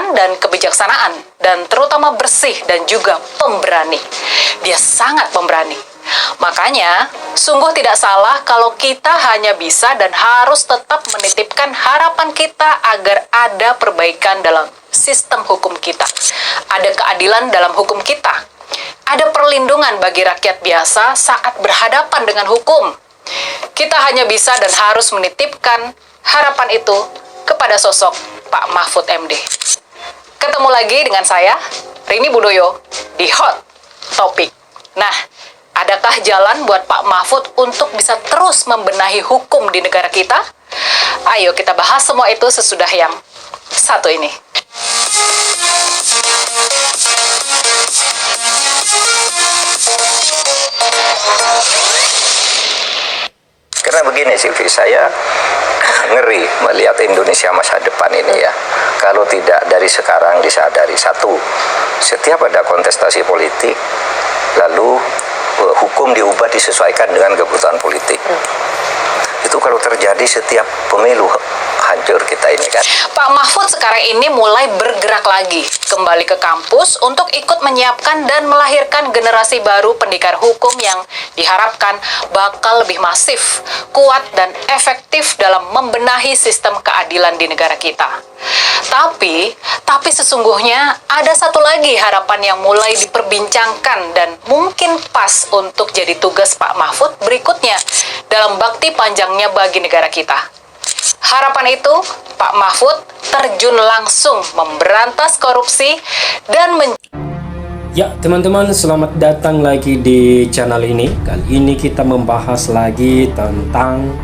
kepemimpinan dan kebijaksanaan, dan terutama bersih dan juga pemberani. Dia sangat pemberani. Makanya, sungguh tidak salah kalau kita hanya bisa dan harus tetap menitipkan harapan kita agar ada perbaikan dalam sistem hukum kita. Ada keadilan dalam hukum kita. Ada perlindungan bagi rakyat biasa saat berhadapan dengan hukum. Kita hanya bisa dan harus menitipkan harapan itu kepada sosok Pak Mahfud MD. Ketemu lagi dengan saya, Rini Budoyo, di Hot Topic. Nah, adakah jalan buat Pak Mahfud untuk bisa terus membenahi hukum di negara kita? Ayo kita bahas semua itu sesudah yang satu ini. Karena begini Silvi, saya ngeri melihat Indonesia masa depan ini ya. Kalau tidak dari sekarang disadari, satu, setiap ada kontestasi politik, lalu hukum diubah disesuaikan dengan kebutuhan politik. Itu kalau terjadi setiap pemilu, hancur kita ini kan. Pak Mahfud sekarang ini mulai bergerak lagi, kembali ke kampus untuk ikut menyiapkan dan melahirkan generasi baru pendekar hukum yang diharapkan bakal lebih masif, kuat, dan efektif dalam membenahi sistem keadilan di negara kita. Tapi sesungguhnya ada satu lagi harapan yang mulai diperbincangkan dan mungkin pas untuk jadi tugas Pak Mahfud berikutnya dalam bakti panjangnya bagi negara kita. Harapan itu, Pak Mahfud terjun langsung memberantas korupsi dan Ya teman-teman, selamat datang lagi di channel ini. Kali ini kita membahas lagi tentang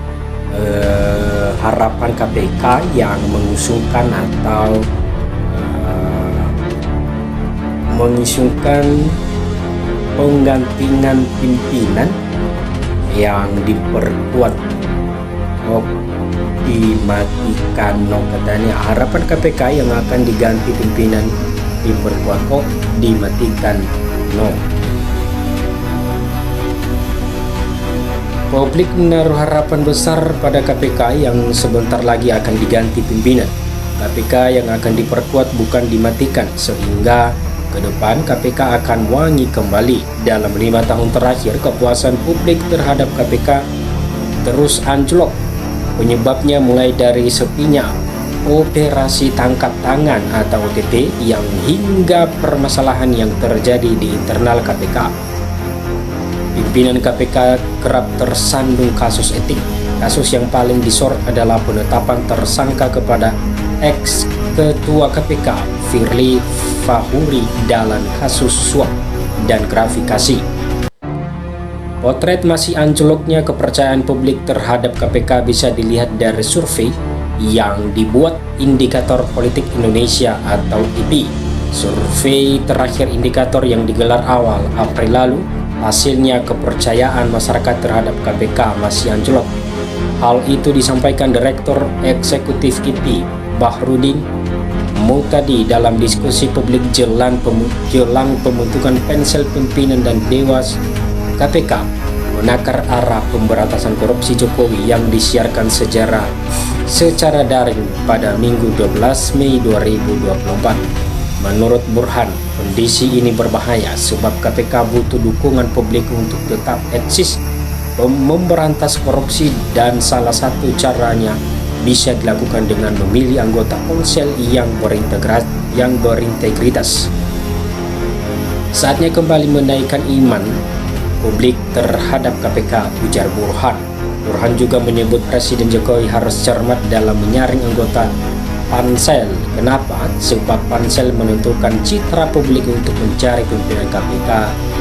harapan KPK yang mengusungkan atau mengusungkan penggantian pimpinan yang diperkuat dimatikan katanya. Harapan KPK yang akan diganti pimpinan diperkuat dimatikan Publik menaruh harapan besar pada KPK yang sebentar lagi akan diganti pimpinan. KPK yang akan diperkuat bukan dimatikan, sehingga ke depan KPK akan wangi kembali. Dalam 5 tahun terakhir, kepuasan publik terhadap KPK terus anjlok. Penyebabnya mulai dari sepinya operasi tangkap tangan atau OTT yang hingga permasalahan yang terjadi di internal KPK. Pimpinan KPK kerap tersandung kasus etik. Kasus yang paling disorot adalah penetapan tersangka kepada ex-ketua KPK Firly Bahuri dalam kasus suap dan gratifikasi. Potret masih anjloknya kepercayaan publik terhadap KPK bisa dilihat dari survei yang dibuat Indikator Politik Indonesia atau IPI. Survei terakhir indikator yang digelar awal April lalu, hasilnya kepercayaan masyarakat terhadap KPK masih anjlok. Hal itu disampaikan Direktur Eksekutif IPI Bahrudin Muhtadi dalam diskusi publik jelang pembentukan pansel pimpinan dan dewas KPK menakar arah pemberantasan korupsi Jokowi yang disiarkan secara daring pada Minggu 12 Mei 2024. Menurut Burhan, kondisi ini berbahaya sebab KPK butuh dukungan publik untuk tetap eksis memberantas korupsi, dan salah satu caranya bisa dilakukan dengan memilih anggota ponsel yang berintegritas. Saatnya kembali menaikkan iman publik terhadap KPK, ujar Burhan. Burhan juga menyebut Presiden Jokowi harus cermat dalam menyaring anggota pansel. Kenapa? Sebab pansel menentukan citra publik untuk mencari pimpinan KPK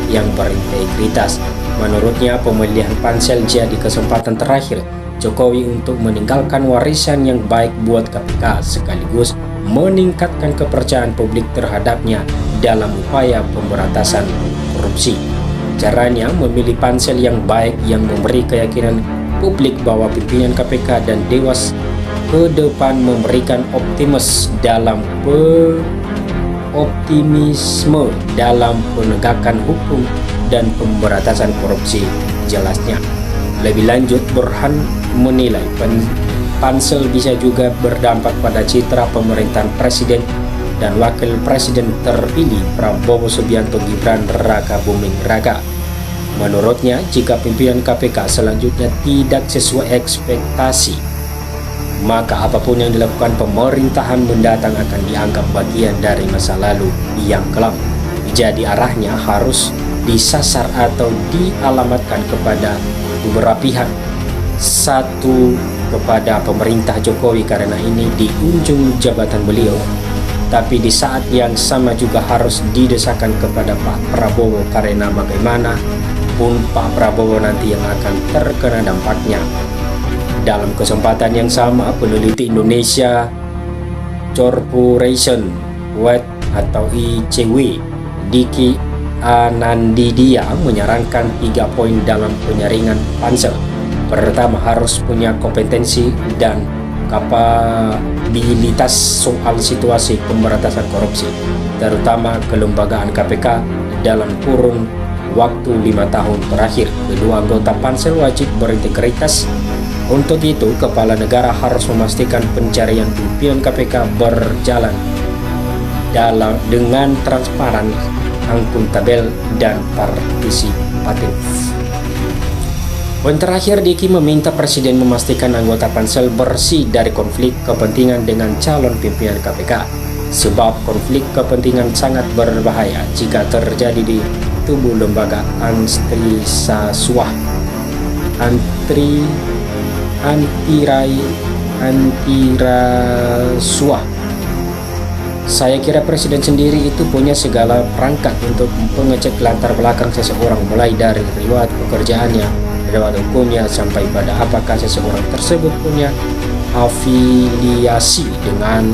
yang berintegritas. Menurutnya, pemilihan pansel jadi kesempatan terakhir Jokowi untuk meninggalkan warisan yang baik buat KPK, sekaligus meningkatkan kepercayaan publik terhadapnya dalam upaya pemberantasan korupsi. Caranya memilih pansel yang baik yang memberi keyakinan publik bahwa pimpinan KPK dan Dewas ke depan memberikan optimisme dalam penegakan hukum dan pemberantasan korupsi, jelasnya. Lebih lanjut, Burhan menilai pansel bisa juga berdampak pada citra pemerintahan Presiden dan Wakil Presiden terpilih Prabowo Subianto Gibran Raka Buming Raka. Menurutnya, jika pimpinan KPK selanjutnya tidak sesuai ekspektasi, maka apapun yang dilakukan pemerintahan mendatang akan dianggap bagian dari masa lalu yang kelam. Jadi arahnya harus disasar atau dialamatkan kepada beberapa pihak. Satu, kepada pemerintah Jokowi karena ini di ujung jabatan beliau, tapi di saat yang sama juga harus didesakan kepada Pak Prabowo karena bagaimana pun Pak Prabowo nanti yang akan terkena dampaknya. Dalam kesempatan yang sama, peneliti Indonesia Corporation Watch atau ICW Diki Anandidia menyarankan 3 poin dalam penyaringan pansel. Pertama, harus punya kompetensi dan kapabilitas soal situasi pemberantasan korupsi, terutama kelembagaan KPK dalam kurun waktu 5 tahun terakhir. Kedua, anggota pansel wajib berintegritas. Untuk itu, kepala negara harus memastikan pencarian pimpinan KPK berjalan dengan transparan, akuntabel, dan partisipatif. Poin terakhir, Diki meminta Presiden memastikan anggota pansel bersih dari konflik kepentingan dengan calon pimpinan KPK, sebab konflik kepentingan sangat berbahaya jika terjadi di tubuh lembaga antirasuah. Saya kira Presiden sendiri itu punya segala perangkat untuk mengecek latar belakang seseorang, mulai dari riwayat pekerjaannya, riwayat hukumnya, sampai pada apakah seseorang tersebut punya afiliasi dengan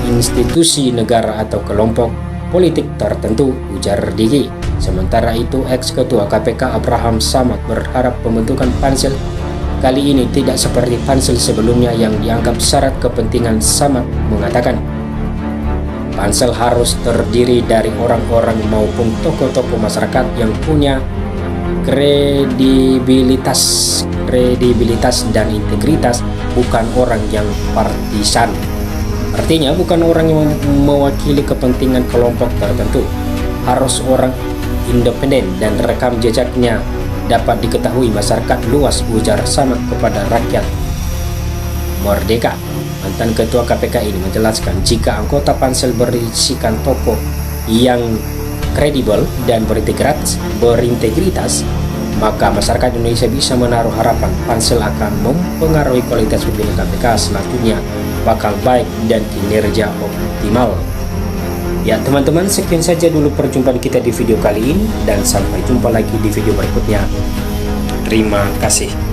institusi negara atau kelompok politik tertentu, ujar Diki. Sementara itu, ex-ketua KPK Abraham Samad berharap pembentukan pansel kali ini tidak seperti pansel sebelumnya yang dianggap syarat kepentingan. Samad mengatakan, pansel harus terdiri dari orang-orang maupun tokoh-tokoh masyarakat yang punya kredibilitas dan integritas, bukan orang yang partisan. Artinya bukan orang yang mewakili kepentingan kelompok tertentu. Harus orang independen dan rekam jejaknya dapat diketahui masyarakat luas, ujar Samad kepada rakyat merdeka. Mantan ketua KPK ini menjelaskan, jika anggota pansel berisikan tokoh yang kredibel dan berintegritas, maka masyarakat Indonesia bisa menaruh harapan pansel akan mempengaruhi kualitas pimpinan KPK selanjutnya bakal baik dan kinerja optimal. Ya teman-teman, sekian saja dulu perjumpaan kita di video kali ini, dan sampai jumpa lagi di video berikutnya. Terima kasih.